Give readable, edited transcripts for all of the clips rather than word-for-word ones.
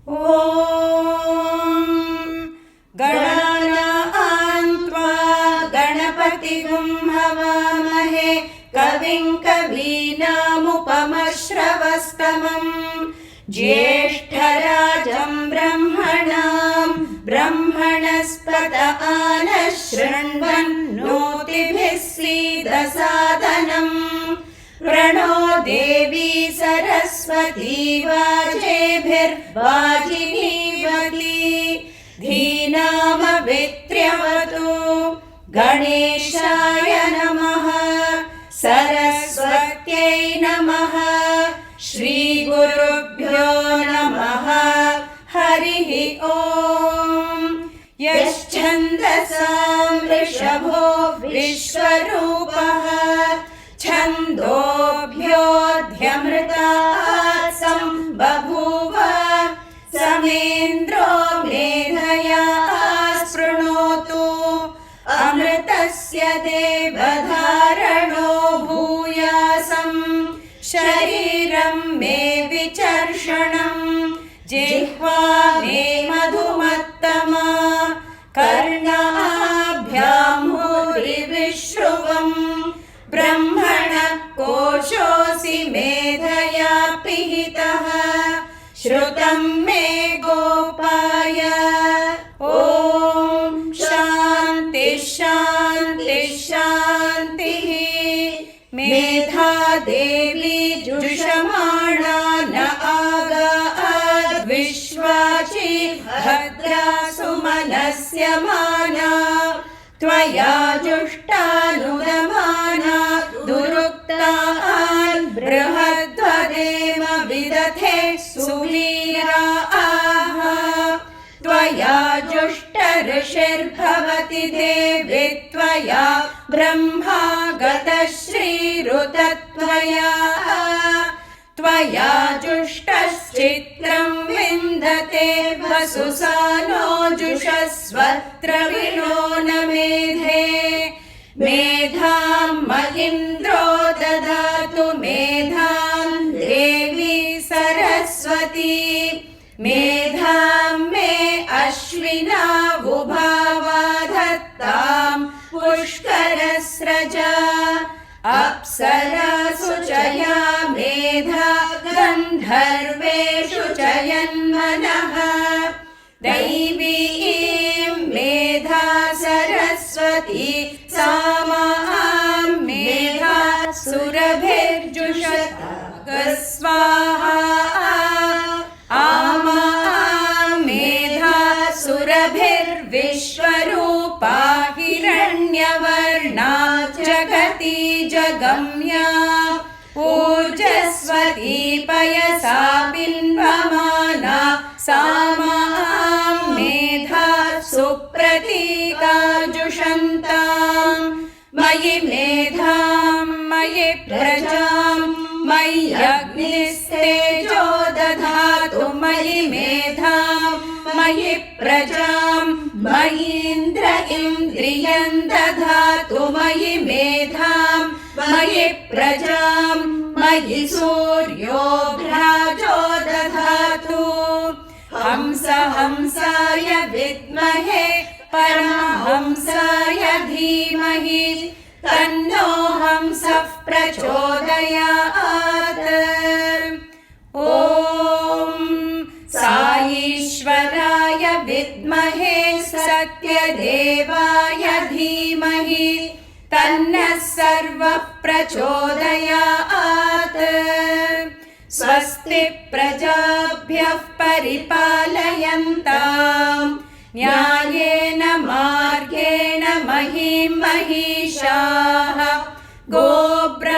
ॐ गणानां त्वा गणपतिगुं हवामहे कविं कवीनामुपमश्रवस्तमम् ज्येष्ठराजं ब्रह्मणां ब्रह्मणस्पत आनः शृण्वन्नोतिभिः सीदसादनम् प्रणो देवी सरस्वती वाजेभिर्वाजिनीवती धीनामभित्र्यवतु गणेशाय नमः सरस्वत्यै नमः श्रीगुरुभ्यो नमः हरिः ॐ यश्छन्दसां वृषभो विश्वरूपः छन्दोभ्योऽध्यमृतात् सम्बभूव समेन्द्रो मेधया स्पृणोतु अमृतस्य देवधारणो भूयासम् शरीरं मे विचर्षणं जिह्वा मे मधुमत्तमा कर्णाभ्यां भूरिविश्रुवम् ब्रह्मणः कोशोऽसि मेधया पिहितः श्रुतं मे गोपाय ॐ शान्ति शान्ति शान्तिः मेधा देवी जुषमाणा न आगाद् विश्वाची भद्रा सुमनस्य माना त्वया जुष्टानुदमाना दुरुक्तान् बृहद्वदेव विदथे सुवीराः त्वया जुष्टऋषिर्भवति देवी त्वया ब्रह्मा गतश्रीरुतत्वया त्वया जुष्टश्चित्रं विन्दते वसुसानो जुषस्वत्र विनो न मेधे मेधां महीन्द्रो ददातु मेधां देवी सरस्वती मेधां मे अश्विनावुभावा धत्तां पुष्करस्रजा अप्सरासु च या मेधा गन्धर्वेषु च यन्मनः दैवीं मेधा सरस्वती सा मां मेधा सुरभिर्जुषत स्वाहा आमा मेधा सुरभिर्विश्वरूपा हिरण्यवर्णा जगति जगम्या ऊर्जस्वती पयसा बिन्वमाना सा मां मेधा सुप्रतीकाजुषन्तां मयि मेधां मयि प्रजां मय्यग्निस्तेजो दधातु मयि मेधां मयि प्रजां मयीन्द्र इन्द्रियं दधातु मयि मेधां मयि प्रजां मयि सूर्यो भ्राजो दधातु हंसाय विद्महे परमहंसाय धीमहि तन्नो हंसः प्रचोदयात् ॐ साईश्वराय विद्महे सत्यदेवाय धीमहि तन्नः सर्वः प्रचोदयात् स्वस्ति प्रजाभ्यः परिपालयन्ताम् न्यायेन मार्गेण महीं महिषाः गोब्राह्मणेभ्यः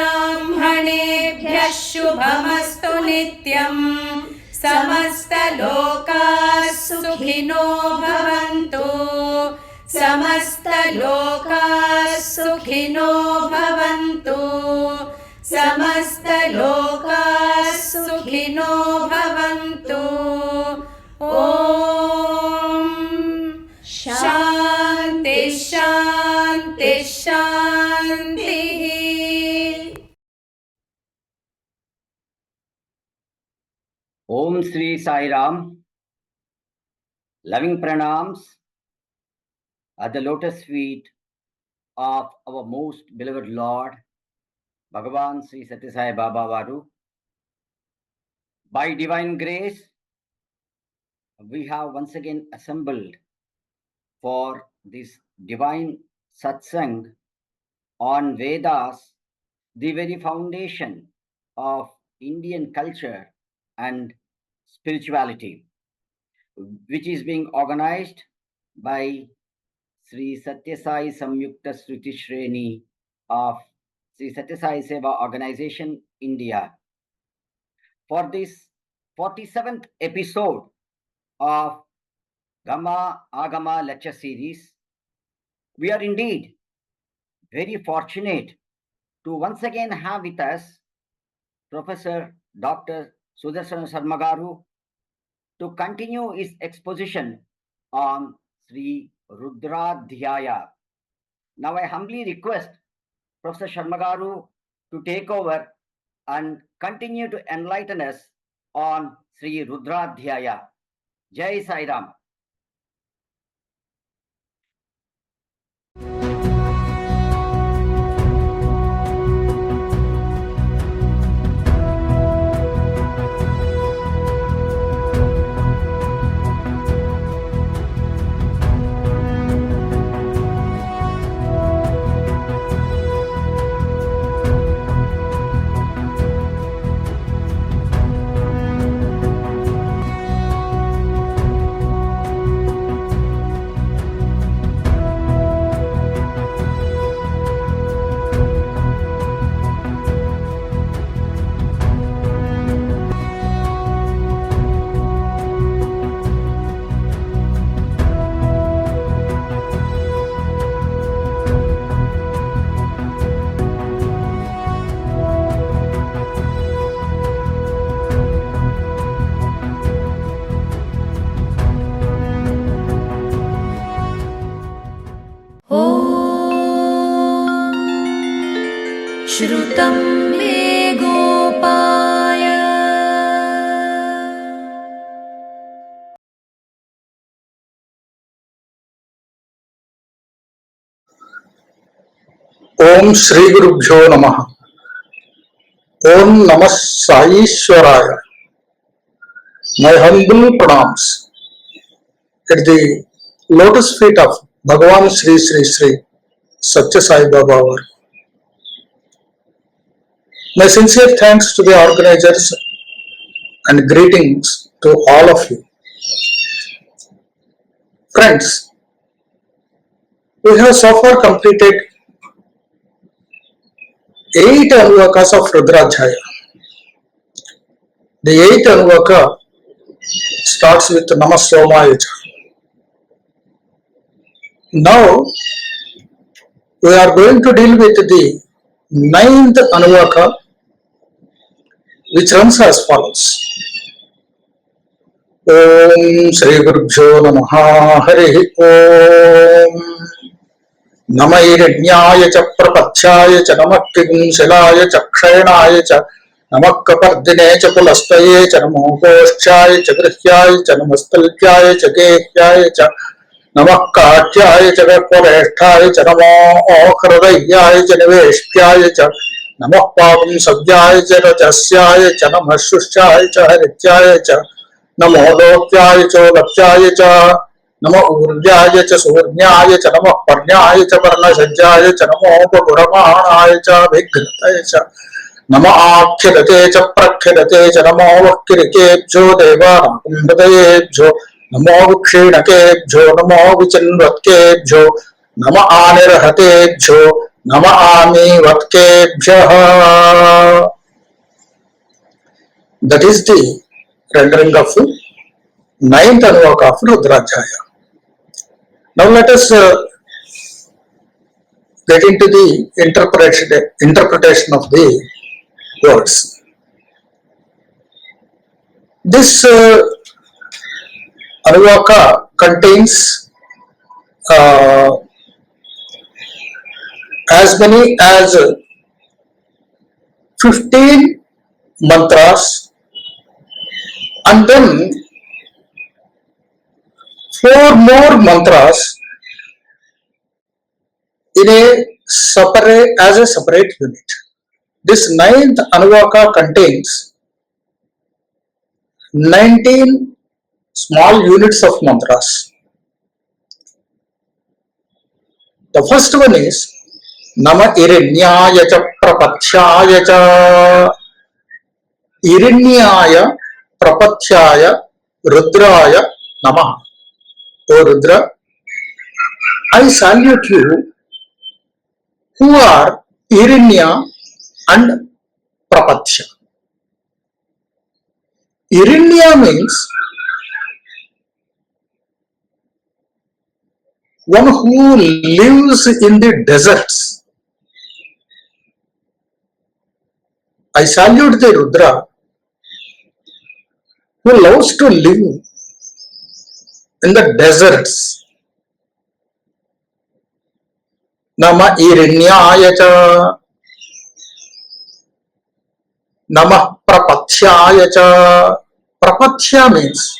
शुभमस्तु नित्यम् समस्तलोकाः सुखिनो भवन्तु समस्तलोकाः सुखिनो भवन्तु समस्तलोकाः सुखिनो भवन्तु ॐ शान्ति शान्ति शान्तिः। ओम Shri Sai Ram. Loving pranams at the lotus feet of our most beloved Lord, Bhagavan Sri Sathya Sai Baba Varu. By divine grace, we have once again assembled for this divine satsang on Vedas, the very foundation of Indian culture and spirituality, which is being organized by Sri Sathya Sai Samyukta Sruti Shreni of Sri Sathya Sai Seva Organization, India. For this 47th episode of Gama Agama lecture series, we are indeed very fortunate to once again have with us Professor Dr. Sudarsana Sarma Garu to continue his exposition on Sri Rudrādhyāya. Now I humbly request Professor Sharma Garu to take over and continue to enlighten us on Sri Rudrādhyāya. Jai Sai Ram. श्रुतं मे गोपाय ओम श्री गुरुभ्यो नमः। ओम नमः साईश्वराय। My humble pranams at the lotus feet of Bhagavan Sri Sri Sri Satya Sai Baba. My sincere thanks to the organizers and greetings to all of you. Friends, we have so far completed 8 Anuvākas of Rudrādhyāya. The 8th Anuvāka starts with Namah Somaya. Now we are going to deal with the 9th Anuvāka, which runs as follows. Om Shri Gurubhyo Namaha Harihi Om Nama Iranyaya Cha Prapachyaya Cha Namak Kigumsilaya Cha Kshayanaya Cha Namak Kapardine Cha Pulastaye Cha Namo Goshchaya Cha Grihyaya Cha Namastalkyaya Cha Gehyaya Cha Namak Katyaya Cha Vaporeshthaya Cha Namo Hridayaya Cha Niveshpyaya Cha Namak Pavam Savyaya Cha Rajasyaya Cha Namah Shushchaya Cha Harityaya Cha Namo Lokhyaya Cha Laphyaya Cha Namo Urvyaya Cha Surnyaya Cha Namo Parnyaya Cha Varnasajjaya Cha Namo Paguramānāya Cha Vighnataya Cha Namo Ākhirate Cha Prakhirate Cha Namo Vakkirikebhyo Devanam Hridayebhyo Namo Vikshīnakebhyo Namo Vichinvatkebhyo Namo Anirhatebhyo Namo Āmivatkebhyo. That is the rendering of 9th Anuvāka of Rudrādhyāya. Now let us get into the interpretation of the words. This Anuvāka contains as many as 15 mantras and then 4 more mantras in a separate as a separate unit. This 9th Anuvāka contains 19 small units of mantras. The first one is Nama Irinyāya ca Prapathyāya ca. Irinyāya Prapathyāya Rudrādhyāya Namaha. O Rudra, I salute you who are Irinya and Prapathya. Irinya means one who lives in the deserts. I salute the Rudra who loves to live in the deserts. Nama Irinyāya ca. Nama Prapathyāya ca. Prapathya means,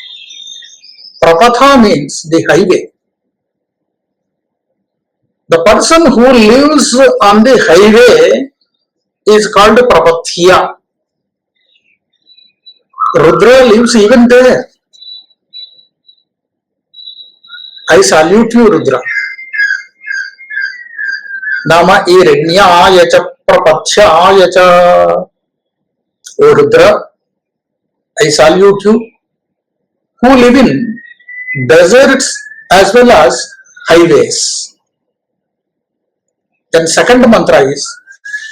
Prapatha means the highway. The person who lives on the highway is called Prapathya. Rudra lives even there. I salute you, Rudra. Nama Irinyāya ca Prapathyāya ca. O Rudra, I salute you who live in deserts as well as highways. Then second mantra is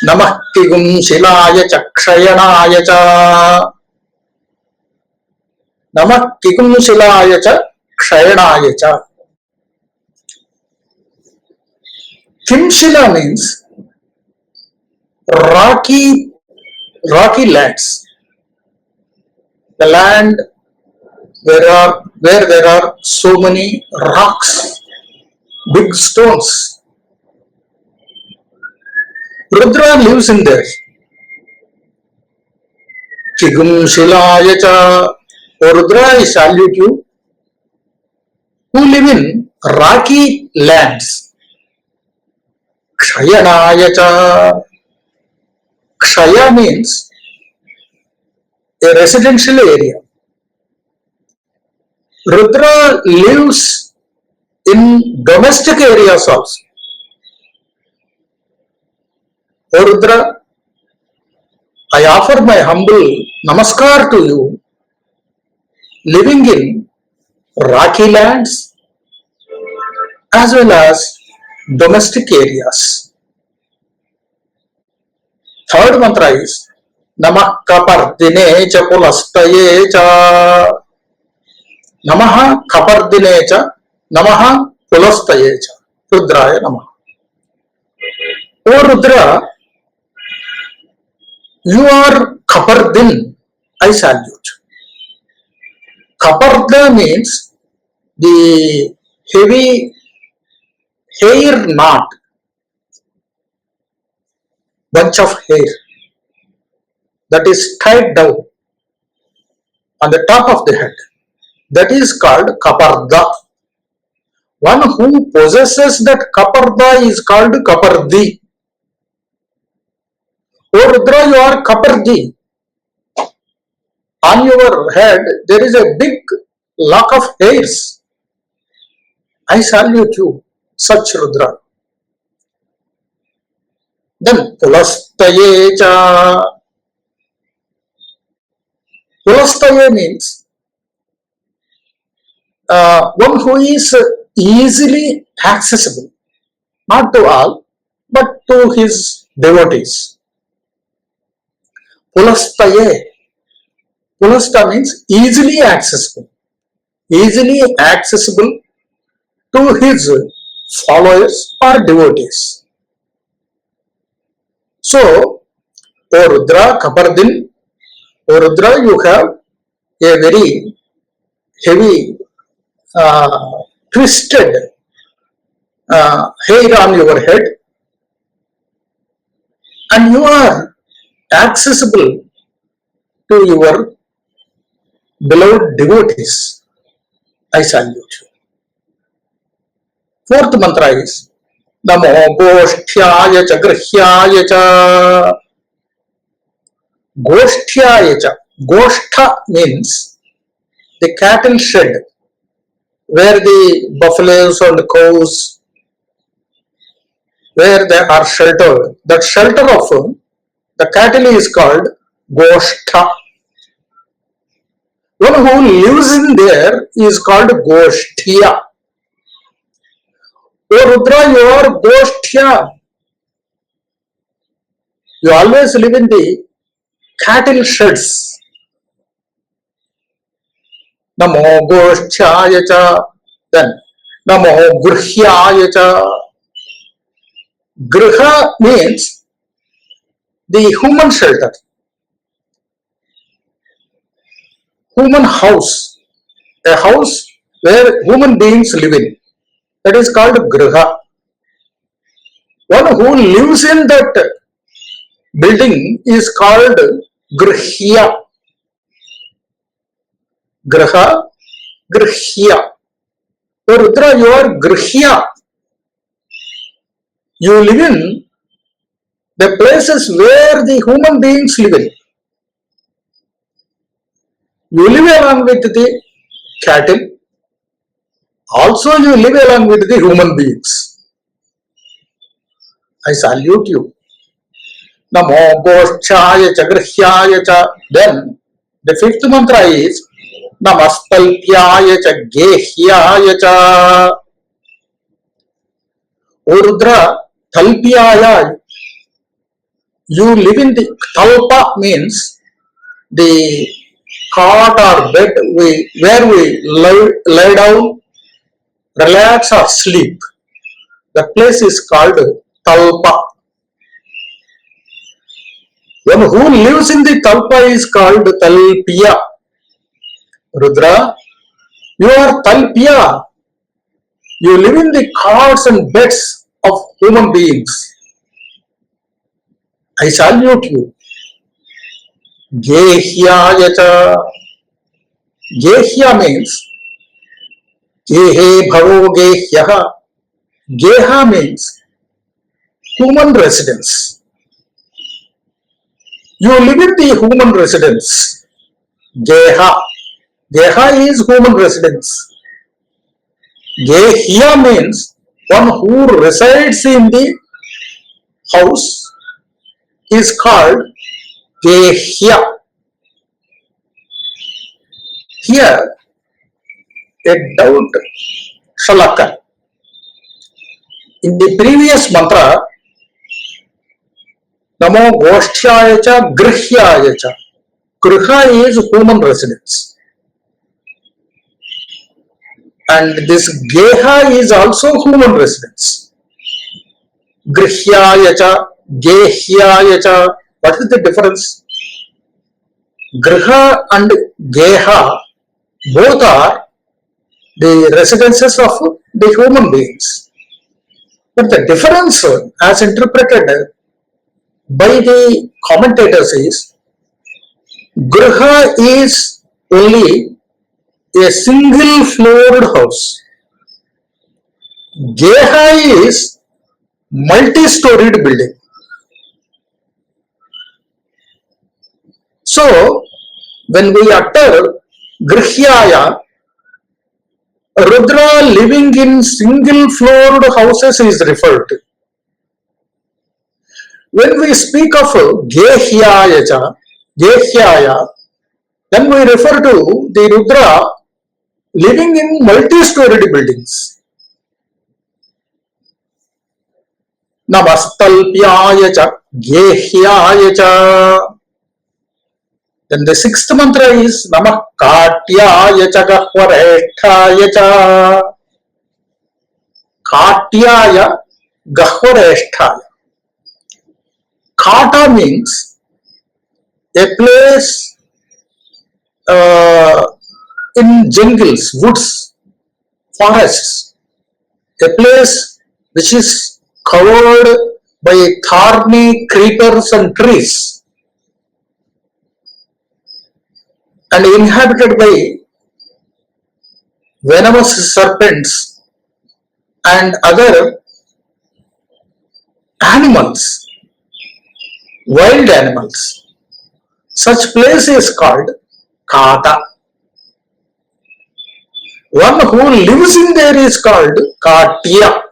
Namah Tigum Shilāya Chakṣayanāya ca. Namah Tigum Shilāya Chakṣayanāya ca. Kimshila means rocky lands. The land where there are so many rocks, big stones. Rudra lives in there. Kigum Shilāya ca. O Rudra, I salute you who live in rocky lands. Kshayanāya ca. Kshaya means a residential area. Rudra lives in domestic areas also. O Rudra, I offer my humble namaskar to you, living in rocky lands as well as domestic areas. Third mantra is Namah Kapardine ca Pulastaye ca. Namaha Kapardine ca. Namaha Pulastaye ca. Rudraya Namaha. O Rudra, you are Kapardin. I salute. Kaparda means the heavy hair knot, bunch of hair that is tied down on the top of the head. That is called Kaparda. One who possesses that Kaparda is called Kapardi. O Rudra, you are Kapardi. On your head there is a big lock of hairs. I salute you, such Rudra. Then Pulastaye ca. Pulastaye means one who is easily accessible, not to all, but to his devotees. Pulastaye. Pulasta means easily accessible. Easily accessible to his followers or devotees. So, O Rudra Kapardin, O Rudra, you have a very heavy, twisted hair on your head, and you are accessible to your beloved devotees. I salute you. Fourth mantra is Namo Goshthyaya cha Grihya cha. Goshthyaya cha. Goshtha means the cattle shed where the buffaloes and cows, where they are sheltered. That shelter of the cattle is called Goshtha. One who lives in there is called Goshthiya. Oh Rudra, you are Goshthiya. You always live in the cattle sheds. Namo Goshthyaya cha. Then Namo Grihyaya cha. Griha means the human shelter, human house, a house where human beings live in. That is called Griha. One who lives in that building is called Grihya. Graha, Grihya. So Rudra, you are Grihya. You live in the places where the human beings live in. You live along with the cattle. Also you live along with the human beings. I salute you. Namo Goshthyaya cha Grihyaya cha. Then the fifth mantra is Namastalpyaya cha Gehyaya cha. O Rudra, Talpyaya, you live in the Talpa means the cot or bed where we lie down, relax or sleep. The place is called Talpa. One who lives in the Talpa is called Talpiya. Rudra, you are Talpiya. You live in the cots and beds of human beings. I salute you. Gehyaya cha. Gehya means Gehe bhavo gehyaha. Geha means human residence. You live in the human residence. Geha. Geha is human residence. Gehya means one who resides in the house is called Gehya. Here, a doubt shall occur. In the previous mantra, Namo Goshthyaya cha Grihyaya cha. Griha is human residence. And this Geha is also human residence. Grihyaya cha, Gehyaya cha. What is the difference? Griha and Geha both are the residences of the human beings. But the difference as interpreted by the commentators is Griha is only a single floored house. Geha is multi-storied building. So, when we utter Grihyaya, Rudra living in single floored houses is referred to. When we speak of Gehyaya, then we refer to the Rudra living in multi-storied buildings. Namastalpyaya cha, Gehyaya cha. Then the sixth mantra is Namah Katyaya cha Gahvareshthaya cha. Katyaya Gahvareshthaya. Kata means a place in jungles, woods, forests, a place which is covered by thorny creepers and trees and inhabited by venomous serpents and other animals, wild animals. Such place is called kata. One who lives in there is called katya.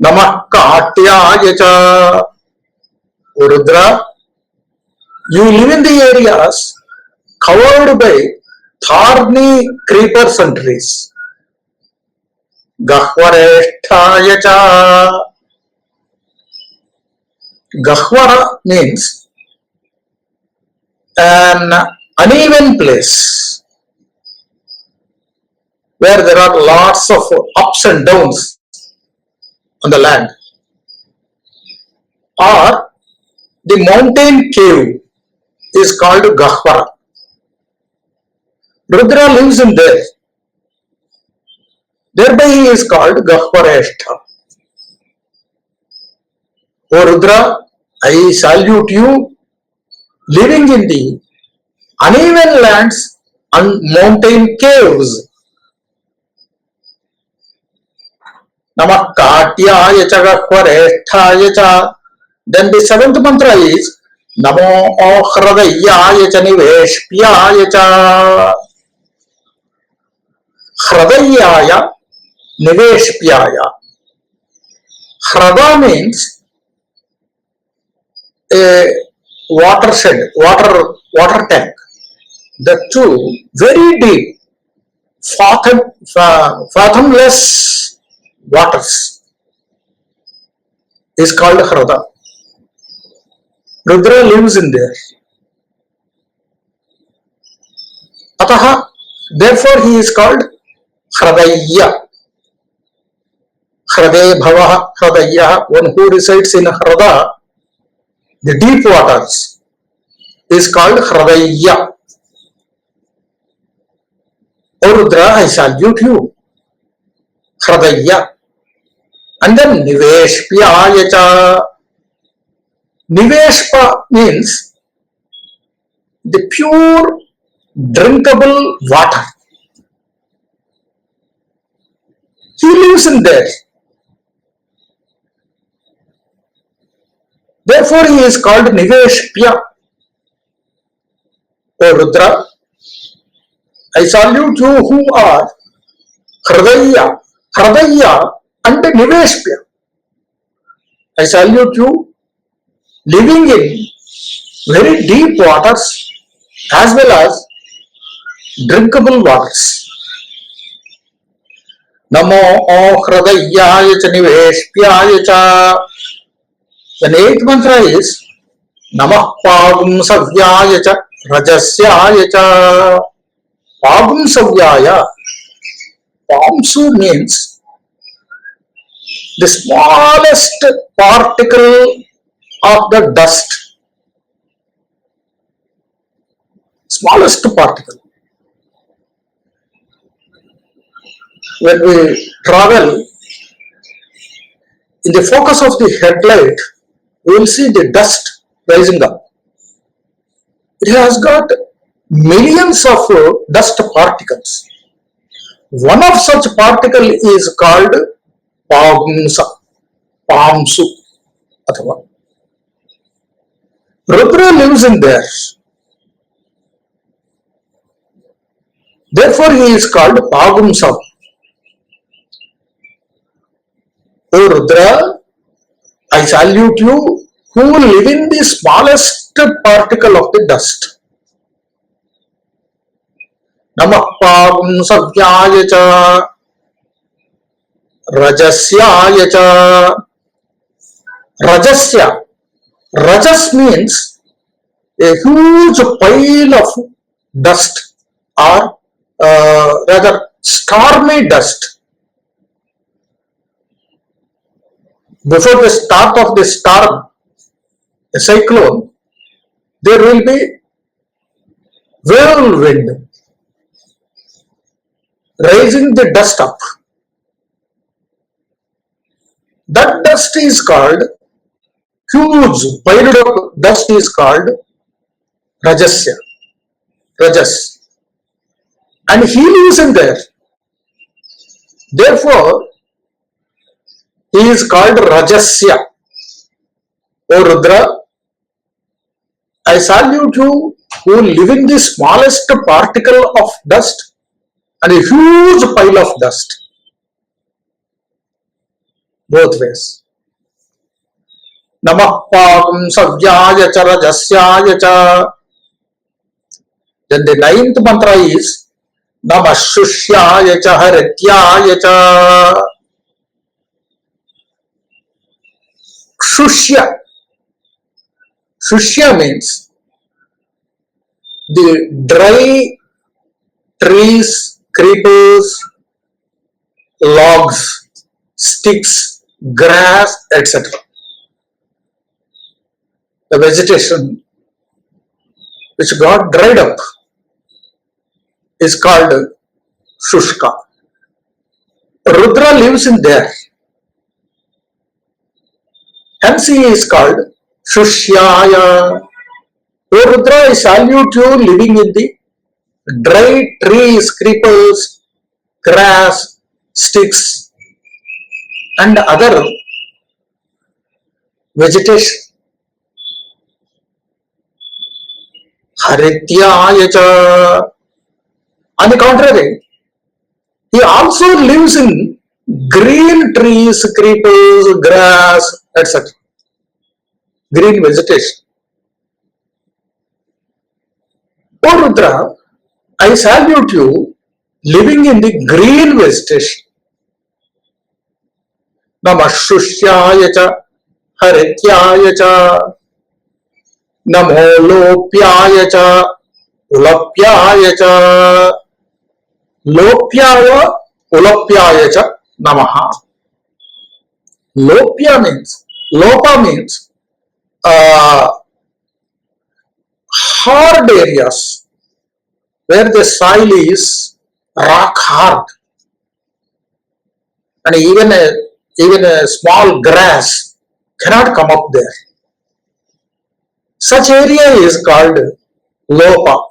Namah katyaya cha. Rudra, you live in the areas covered by thorny creepers and trees. Gahvaresthaya cha. Gahvara means an uneven place where there are lots of ups and downs on the land, or the mountain cave is called Gahvara. Rudra lives in there. Thereby he is called Gahvareshta. O Rudra, I salute you living in the uneven lands and mountain caves. Namah katyaya cha gahvaresthaya cha. Then the seventh mantra is Namo Hradayaya cha niveshpyaya cha. Hradayaya niveshpyaya. Hrada means a watershed, water tank. The two very deep, fathomless waters is called Hrada. Rudra lives in there. Ataha, therefore he is called Hradaya. Hrade bhavaha Hradaya. One who resides in Hrada, the deep waters, is called Hradaya. O Rudra, I salute you. Hradaya. And then Niveshpyaya cha. Niveshpa means the pure drinkable water. He lives in there. Therefore he is called Niveshpya. O Rudra, I salute you who are Hradaya and Niveshpya. I salute you living in very deep waters as well as drinkable waters. Namo Hradayaya cha niveshpyaya cha. The eighth mantra is Namah Pagumsavyaya cha rajasyaya cha. Pagumsavyaya. Pamsu means the smallest particle of the dust. Smallest particle. When we travel, in the focus of the headlight, we will see the dust rising up. It has got millions of dust particles. One of such particle is called Pamsa, Pamsu. Rudra lives in there. Therefore he is called Pagumsa. O Rudra, I salute you who live in the smallest particle of the dust. Namah Pagumsavyaya cha rajasyaya cha. Rajasya. Rajas means a huge pile of dust, or rather stormy dust. Before the start of the storm, a cyclone, there will be whirlwind raising the dust up. That dust is called, huge pile of dust is called Rajasya, Rajas. And he lives in there. Therefore, He is called Rajasya. O Rudra, I salute you who live in the smallest particle of dust and a huge pile of dust. Both ways. Namah Pagam Savyaya Cha Rajasyaya Cha. Then the ninth mantra is Namah Shushyaya Cha Harityaya Cha. Shushya. Shushya means the dry trees, creepers, logs, sticks, grass, etc. The vegetation which got dried up is called Shushka. Rudra lives in there. Hence he is called Shushyaya. O Rudra, I salute you living in the dry trees, creepers, grass, sticks and other vegetation. Harityaya Cha. On the contrary, he also lives in green trees, creepers, grass, etc. Green vegetation. O Rudra, I salute you living in the green vegetation. Namah Shushyaya Cha Harityaya Cha. Namo Lopyaya Cha Ulapyaya Cha. Lopyaya Ulapyaya Cha Namaha. Lopya means, Lopa means hard areas where the soil is rock hard and even a small grass cannot come up there. Such area is called Lopa.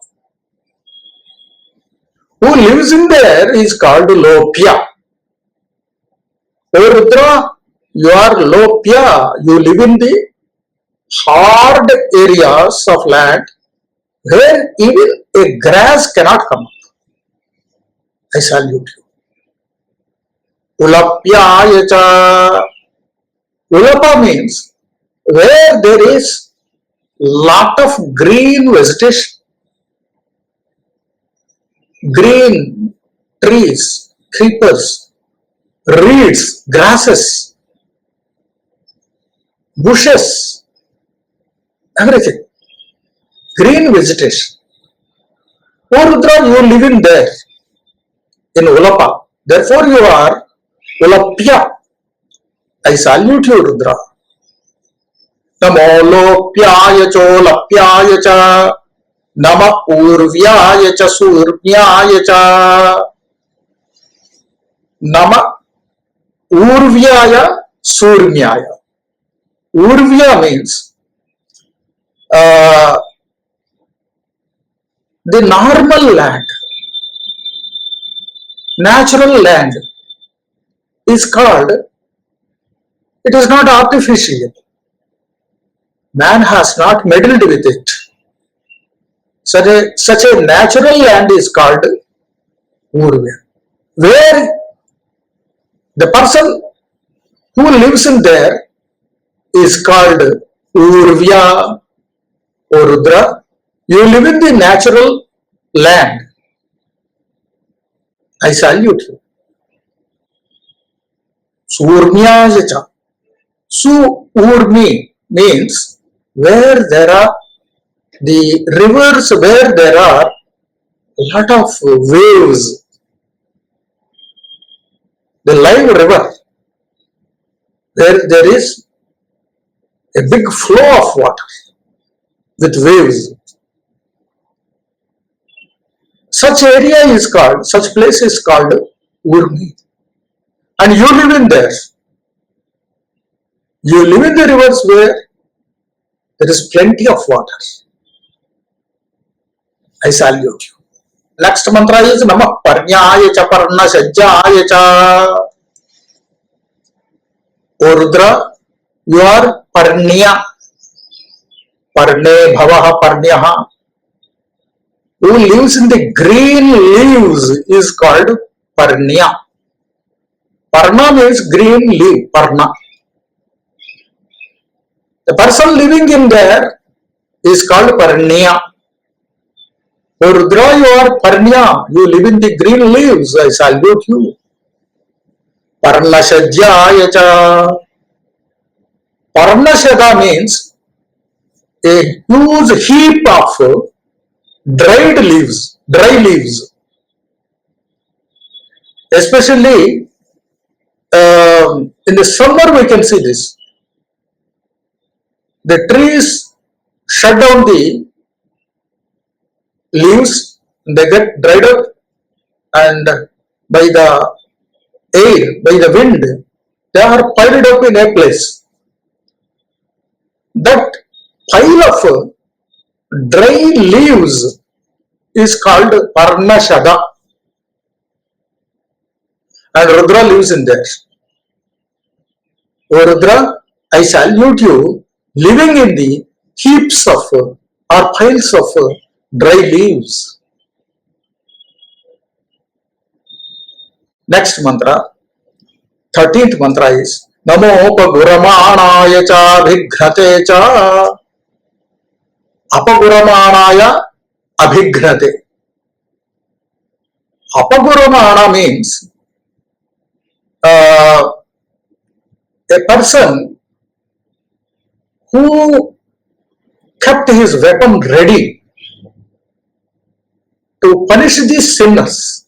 Who lives in there is called Lopya. O Rudra, you are Lopya. You live in the hard areas of land where even a grass cannot come up. I salute you. Ulapyaya Cha. Ulapa means where there is lot of green vegetation, green trees, creepers, reeds, grasses, bushes, everything. Green vegetation. O Rudra, you live in there, in Ulapa. Therefore you are Ulapya. I salute you, Rudra. Namo Lopyaya Cholapyaya Cha. Nama Urvyaya Cha Surmyaya Cha. Nama Urvyaya Surmyaya. Urvya means the normal land, natural land is called, it is not artificial. Man has not meddled with it. Such a natural land is called Urvya, where the person who lives in there is called Urvya. O Rudra, you live in the natural land. I salute you. Surmyaya Cha. Su-urmi means where there are the rivers, where there are a lot of waves. The live river, where there is a big flow of water with waves. Such area is called, such place is called Urmi. And you live in there. You live in the rivers where there is plenty of water. I salute you. Next mantra is Namah Parnyaya Cha Parna Sajjaya Cha. O Rudra, you are Parnya. Parne Bhavaha Parnyaha. Who lives in the green leaves is called Parnya. Parna means green leaf, Parna. The person living in there is called Parnya. O Rudra, you are Parnya. You live in the green leaves. I salute you. Parnashadhyāya ca. Parnashada means a huge heap of dry leaves. Especially in the summer we can see this. The trees shut down the leaves, they get dried up, and by the air, by the wind, they are piled up in a place. That pile of dry leaves is called Parnashada, and Rudra lives in there. O Rudra, I salute you, living in the heaps of or piles of dry leaves. Next mantra, 13th mantra is Namopaguramānāya ca bhighrate ca. Apaguramānāya abhighrate. Apaguramāna means a person who kept his weapon ready to punish the sinners.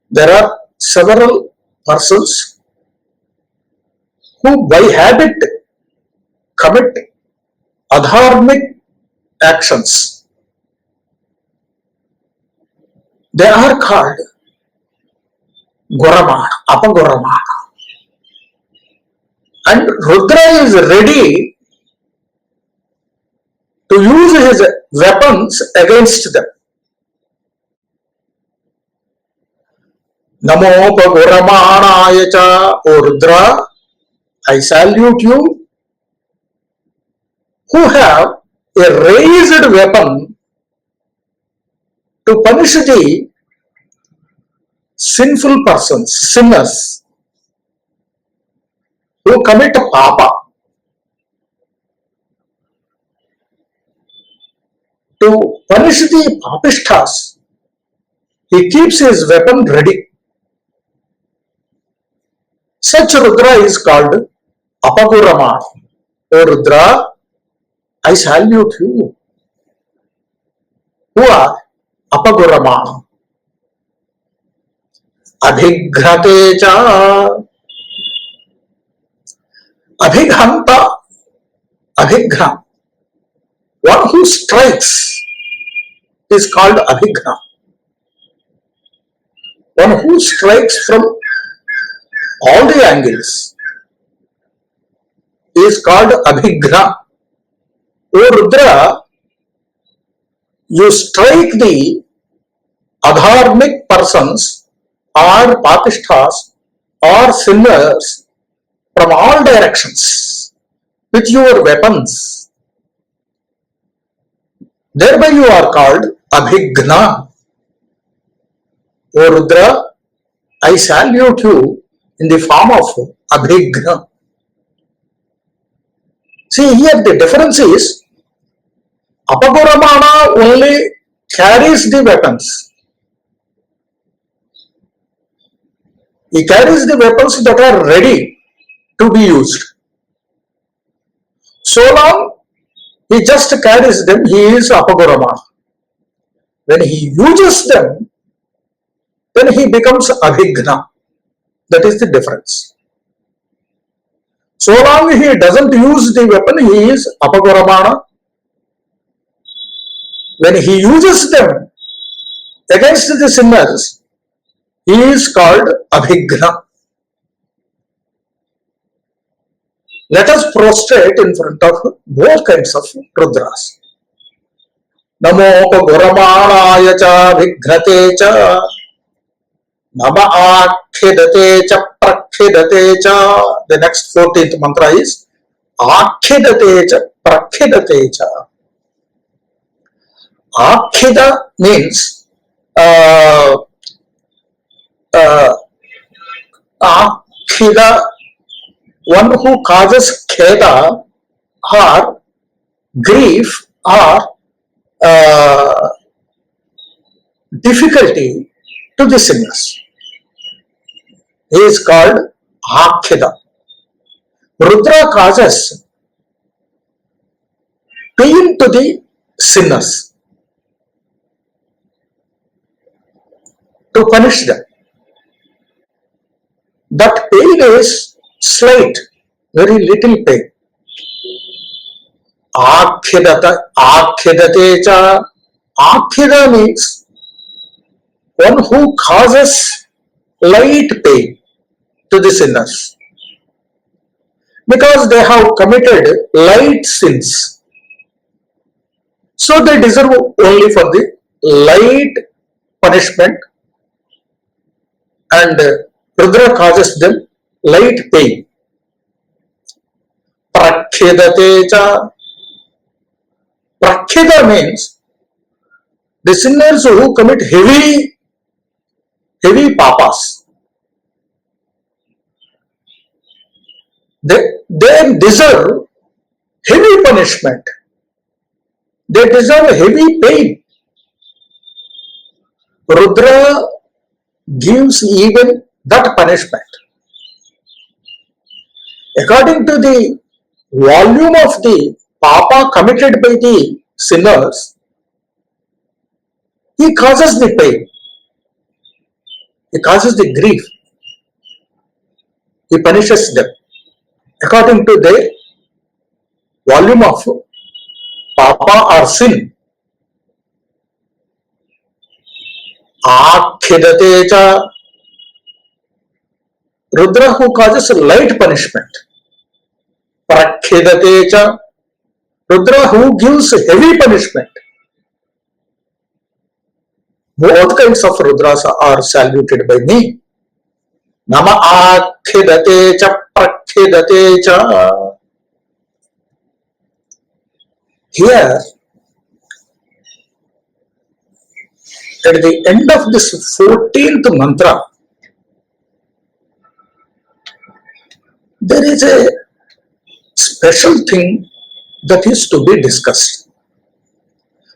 There are several persons who by habit commit adharmic actions. They are called Guramana, Apaguramana. And Rudra is ready to use his weapons against them. Namopaguramānāya ca. O Rudra, I salute you, who have a raised weapon to punish the sinful persons, sinners, who commit papa. To punish the papishthas, he keeps his weapon ready. Such Rudra is called Apaguramana. O Rudra, I salute you, who are Apaguramana. Abhighrate ca. Abhighanta, Abhighra. One who strikes is called Abhighra. One who strikes from all the angles is called Abhighra. O Rudra, you strike the adharmic persons or papishthas or sinners from all directions with your weapons. Thereby you are called Abhighna. O Rudra, I salute you in the form of Abhighna. See, here the difference is Apaguramana only carries the weapons. He carries the weapons that are ready to be used. So long he just carries them, he is Apaguramana. When he uses them, then he becomes Abhighna. That is the difference. So long he doesn't use the weapon, he is Apaguramana. When he uses them against the sinners, he is called Abhighna. Let us prostrate in front of both kinds of Rudras. Namopaguramānāya ca bhighrate ca. Nama Akhidate cha Prakhidate cha. The next 14th mantra is Akhidate cha Prakhidate cha. Akhida means Akhida, one who causes kheda or grief or difficulty to the sinners. He is called Akhida. Rudra causes pain to the sinners to punish them. That pain is slight, very little pain. Akhidate cha. Akhida means one who causes light pain to the sinners because they have committed light sins. So they deserve only for the light punishment, and Rudra causes them light pain. Prakhidate cha. Prakhida means the sinners who commit heavy papas. They deserve heavy punishment. They deserve heavy pain. Rudra gives even that punishment. According to the volume of the papa committed by the sinners, he causes the pain. He causes the grief. He punishes them according to their volume of papa or sin. Akhidate cha. Rudra who causes light punishment. Prakhidate cha. Rudra who gives heavy punishment. Both kinds of Rudras are saluted by me. Nama Akhidate cha Prakhidate cha. Here, at the end of this 14th mantra, there is a special thing that is to be discussed.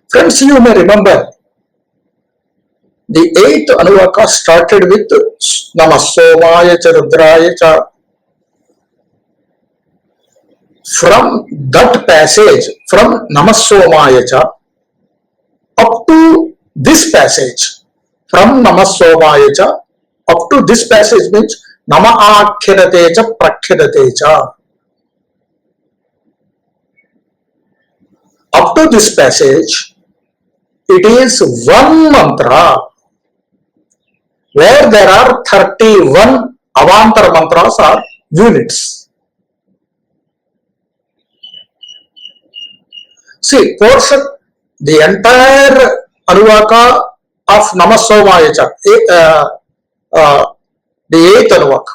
Friends, you may remember the 8th Anuvāka started with Namasomaya cha Rudrāya cha. From that passage, from Namasomaya cha, up to this passage, from Namasomaya cha, up to this passage means Nama Akhidate cha Prakhidate cha. Up to this passage, it is one mantra where there are 31 avantar mantras or units. See, portion, the entire Anuvāka of Namasomaya cha, the 8th Anuvāka,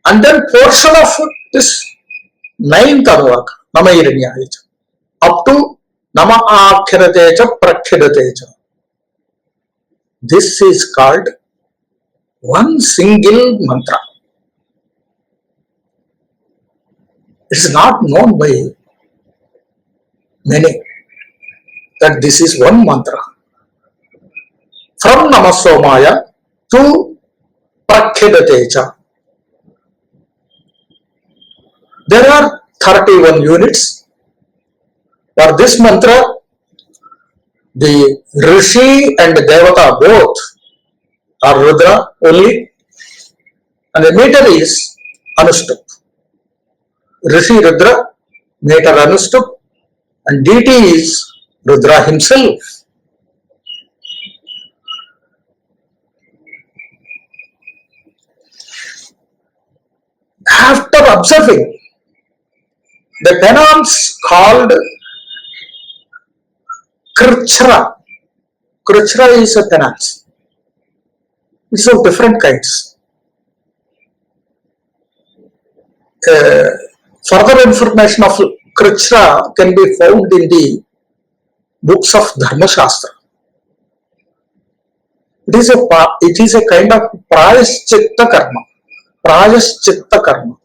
and then portion of this 9th Anuvāka, Sannidhanam cha, up to Nama Akhidate cha Prakhidate cha. This is called one single mantra. It is not known by many that this is one mantra. From Namasomaya to Prakhidate cha. There are 31 units. For this mantra, the Rishi and Devata both are Rudra only, and the meter is Anustup. Rishi Rudra, meter Anustup, and deity is Rudra himself. After observing the penance called Krichra. Krichra is a penance. It's of different kinds. Further information of Krishna can be found in the books of Dharma Shastra. It is a kind of prayaschitta karma. Prayaschitta karma.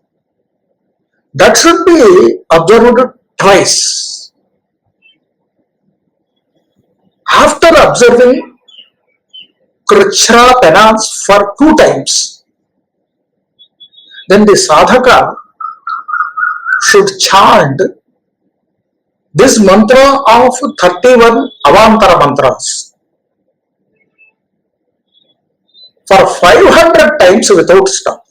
That should be observed twice. After observing Krishna penance for 2 times, then the sadhaka should chant this mantra of 31 avantara mantras for 500 times without stop.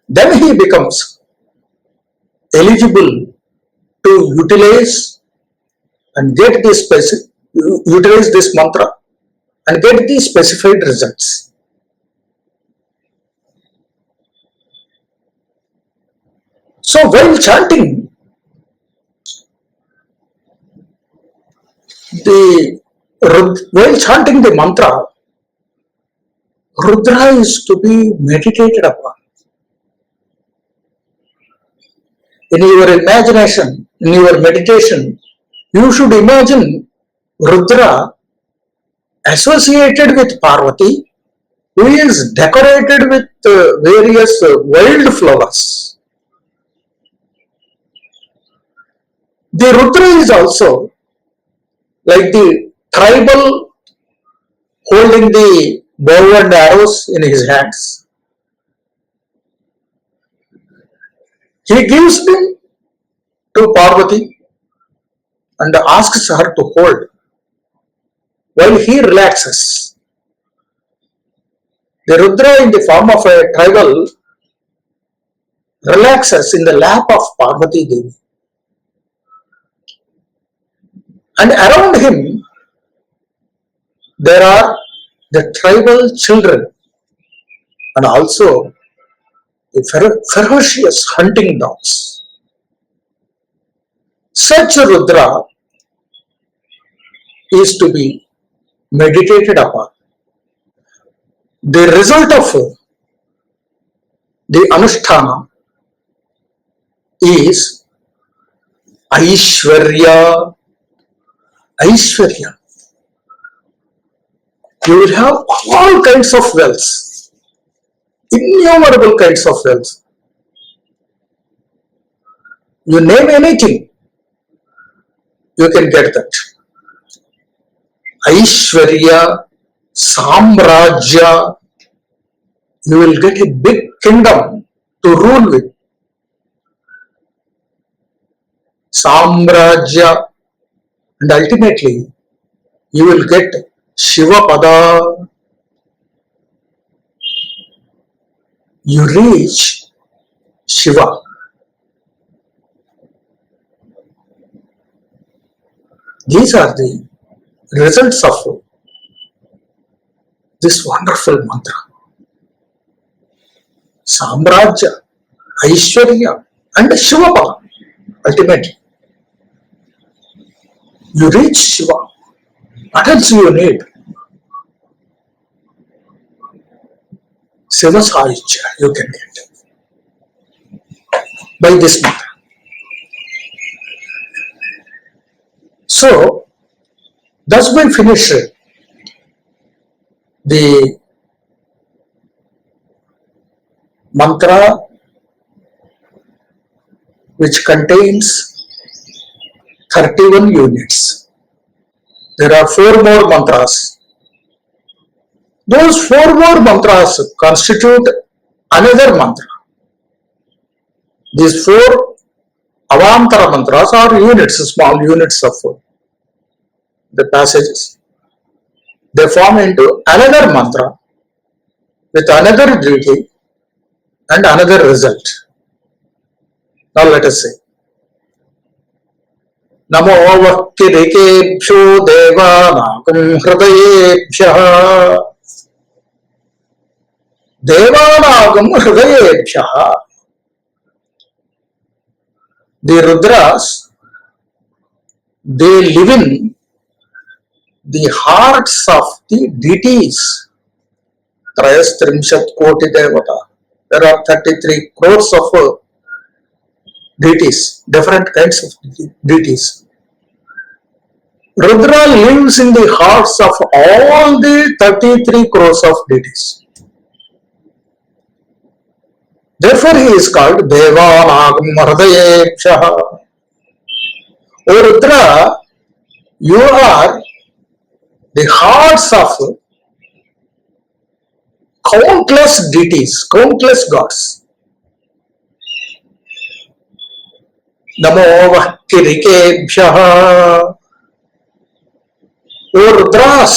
Then he becomes eligible to utilize this mantra and get the specified results. So while chanting the mantra, Rudra is to be meditated upon. In your imagination, in your meditation, you should imagine Rudra associated with Parvati, who is decorated with various wild flowers. The Rudra is also like the tribal holding the bow and arrows in his hands. He gives them to Parvati and asks her to hold while he relaxes. The Rudra in the form of a tribal relaxes in the lap of Parvati Devi. And around him there are the tribal children and also the ferocious hunting dogs. Such a Rudra is to be meditated upon. The result of the Anushtana is Aishwarya. Aishwarya. You will have all kinds of wealth, innumerable kinds of wealth. You name anything, you can get that. Aishwarya, Samrajya, you will get a big kingdom to rule with. Samrajya, and ultimately you will get Shiva Pada. You reach Shiva. These are the results of this wonderful mantra. Samrajya, Aishwarya, and Shiva Pada. Ultimately, you reach Shiva. What else you need? Shiva Sahajya you can get by this mantra. So, thus we finish the mantra which contains 31 units. There are 4 more mantras. Those 4 more mantras constitute another mantra. These 4 avantara mantras are units, small units of the passages. They form into another mantra with another duty and another result. Now let us say, Namo Vakkirikebhyo Devanagam Hridayebhyaha. Devanagam Hridayebhyaha. The Rudras they live in the hearts of the deities. Trayastrimshat Koti Devata. There are 33 crores of deities, different kinds of deities. Rudra lives in the hearts of all the 33 crores of deities. Therefore, he is called ãgama Hridayebhyaha. O Rudra, you are the hearts of countless deities, countless gods. Namo Kirikebhyaha. O Rudras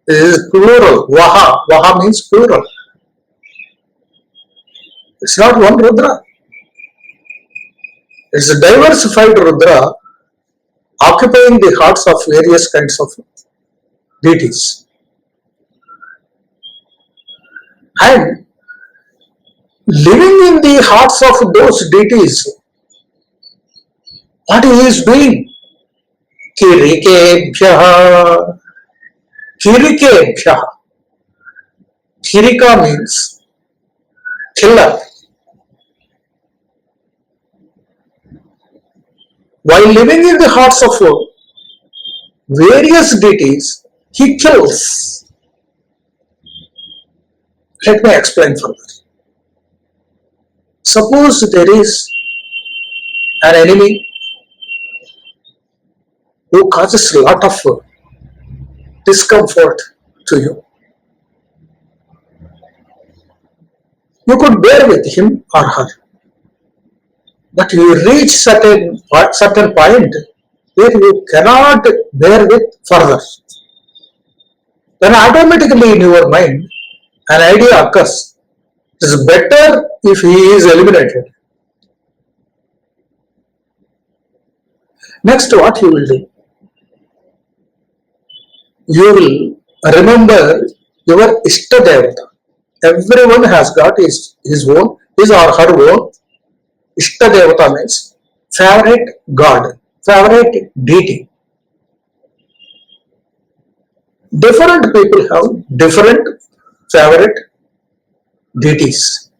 is plural. Vaha means plural. It's not one Rudra. It's a diversified Rudra occupying the hearts of various kinds of deities. And living in the hearts of those deities, what he is doing? Kirikebhyaha. Kirikebhyaha. Kirika means killer. While living in the hearts of various deities, he kills. Let me explain further. Suppose there is an enemy who causes a lot of discomfort to you. You could bear with him or her, but you reach certain point where you cannot bear with further. Then automatically in your mind an idea occurs. It is better if he is eliminated. Next, what you will do? You will remember your Ishtadevata. Everyone has got his or her own Ishtadevata, means favorite god, favorite deity. Different people have different favorite deities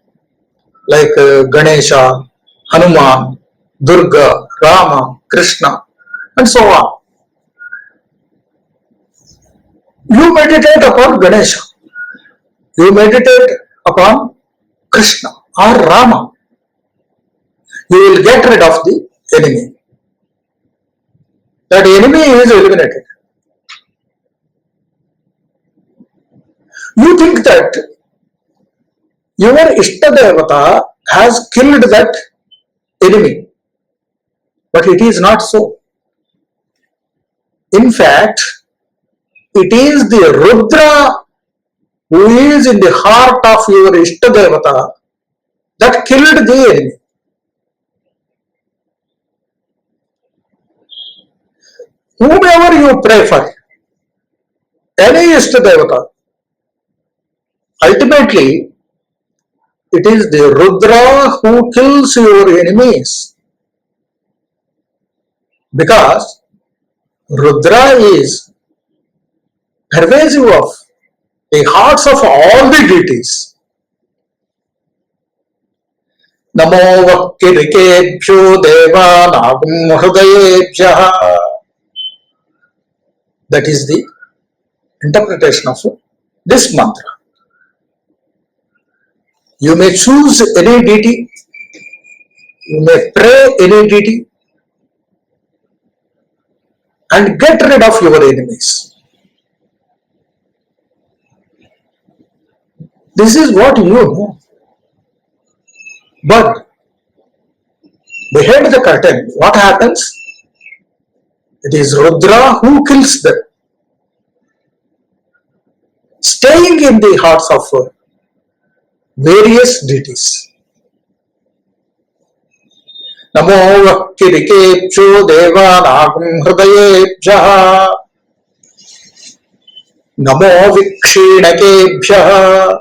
like Ganesha, Hanuman, Durga, Rama, Krishna, and so on. You meditate upon Ganesha, you meditate upon Krishna or Rama, you will get rid of the enemy. That enemy is eliminated. You think that your Ishtadevata has killed that enemy, but it is not so. In fact, it is the Rudra who is in the heart of your Ishtadevata that killed the enemy. Whomever you pray for, any Ishtadevata, ultimately it is the Rudra who kills your enemies, because Rudra is pervasive of the hearts of all the deities. Namo Kirikebhyo ãgama Hridayebhyaha. That is the interpretation of this mantra. You may choose any deity, you may pray any deity, and get rid of your enemies. This is what you know. But behind the curtain, what happens? It is Rudra who kills them, staying in the hearts of various deities. Namo Kirikebhyo ãgama Hridayebhyaha. Namo Vikshīnakebhyaha.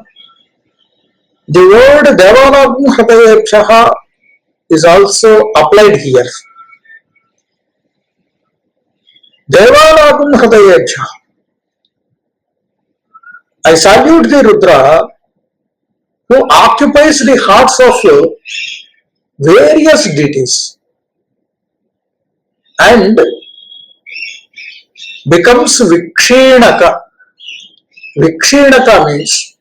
The word ãgama Hridayebhyaha is also applied here. Devanagam Hridayabhya. I salute the Rudra who occupies the hearts of various deities and becomes Vikshinaka. Vikshinaka means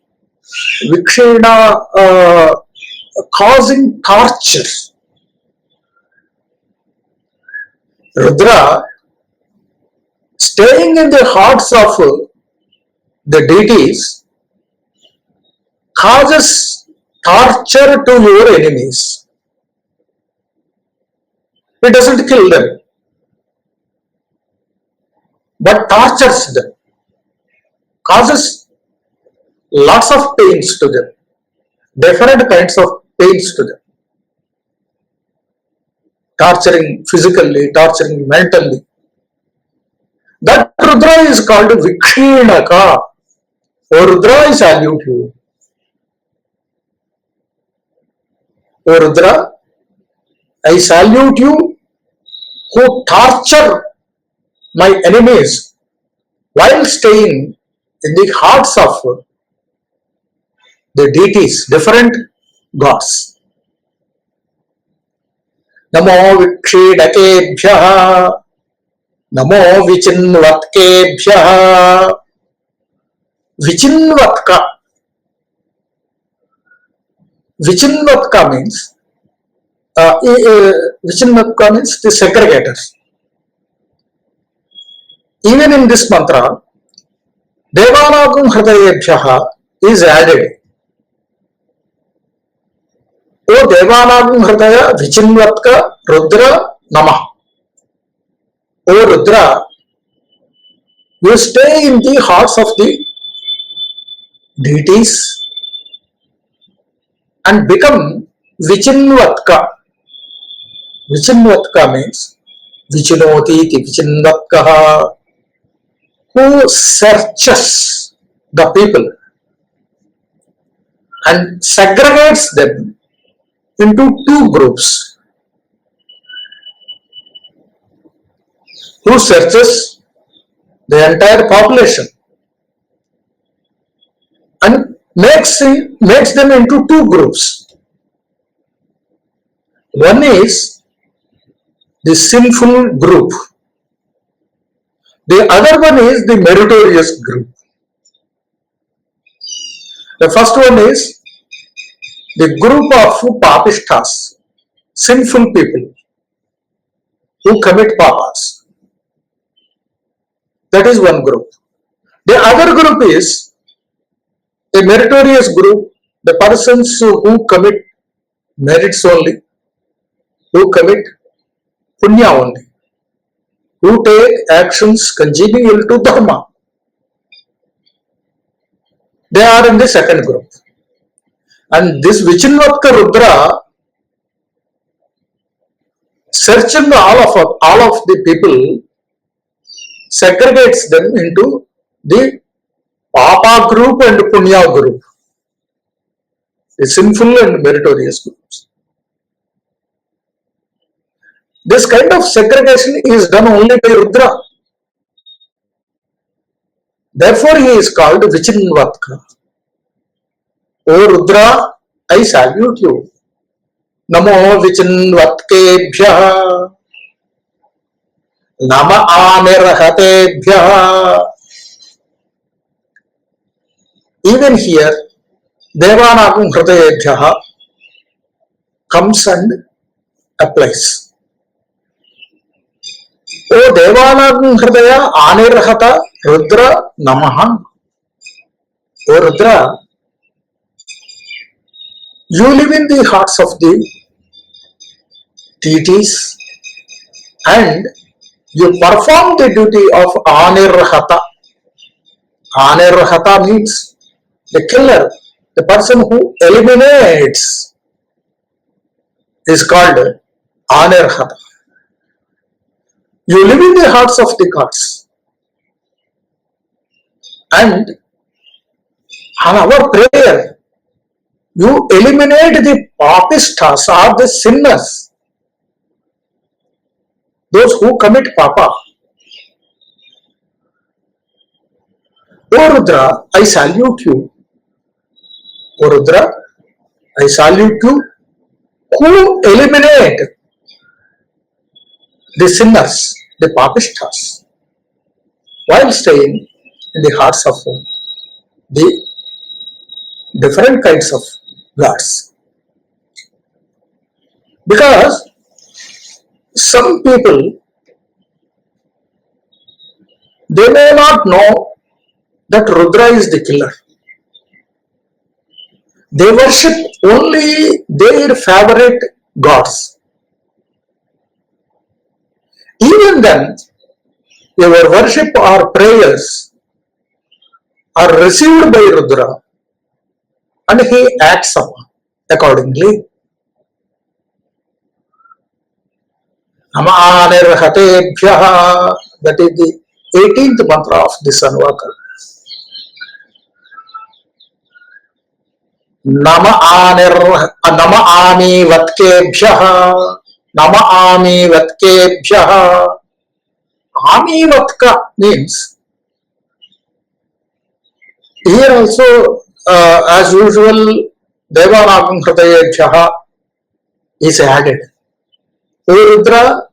Vikshina causing torture. Rudra staying in the hearts of the deities causes torture to your enemies. It doesn't kill them, but tortures them, causes lots of pains to them, different kinds of pains to them, torturing physically, torturing mentally. That Rudra is called Vikshinaka. O Rudra, I salute you. O Rudra, I salute you who torture my enemies while staying in the hearts of the deities, different gods. Namo Vikshidakebhyaha, Namo Vichinvatkebhyaha. Vichinvatka. Vichinvatka means Vichinvatka means the segregators. Even in this mantra, Devanagam Hridayabhyaha is added. O Devanagam Hridaya Vichinvatka Rudra Namah. O Rudra, you stay in the hearts of the deities and become Vichinvatka. Vichinvatka means Vichinoti Vichinvatkaha, who searches the people and segregates them into two groups. Who searches the entire population and makes them into two groups. One is the sinful group. The other one is the meritorious group. The first one is the group of papishtas, sinful people who commit papas. That is one group. The other group is a meritorious group, the persons who commit merits only, who commit punya only, who take actions congenial to dharma. They are in the second group. And this Vichinvatka Rudra, searching all of the people, segregates them into the Papa group and Punya group, the sinful and meritorious groups. This kind of segregation is done only by Rudra. Therefore, he is called Vichinvatka. O Rudra, I salute you. Namo Vichinvatkebhyaha, Nama Anirhatebhyaha. Even here, Devanagam Hridayabhyaha comes and applies. O Devanagam Hridaya Anirhata Rudra Namaha. O Rudra, you live in the hearts of the deities and you perform the duty of Anirhata. Anirhata means the killer, the person who eliminates is called Anirhata. You live in the hearts of the gods and on our prayer you eliminate the papistas or the sinners, those who commit papa. O Rudra, I salute you. O Rudra, I salute you who eliminate the sinners, the papishtas, while staying in the hearts of the different kinds of gods. Because some people, they may not know that Rudra is the killer. They worship only their favorite gods. Even then, your worship or prayers are received by Rudra and he acts accordingly. Namanirhatebhyaha, that is the 18th mantra of this Anuvāka. Namaami vatkebhyaha, Namaami vatkebhyaha. Ami vatka means, here also as usual, Devanagam Hritayebhyaha is added. O Rudra,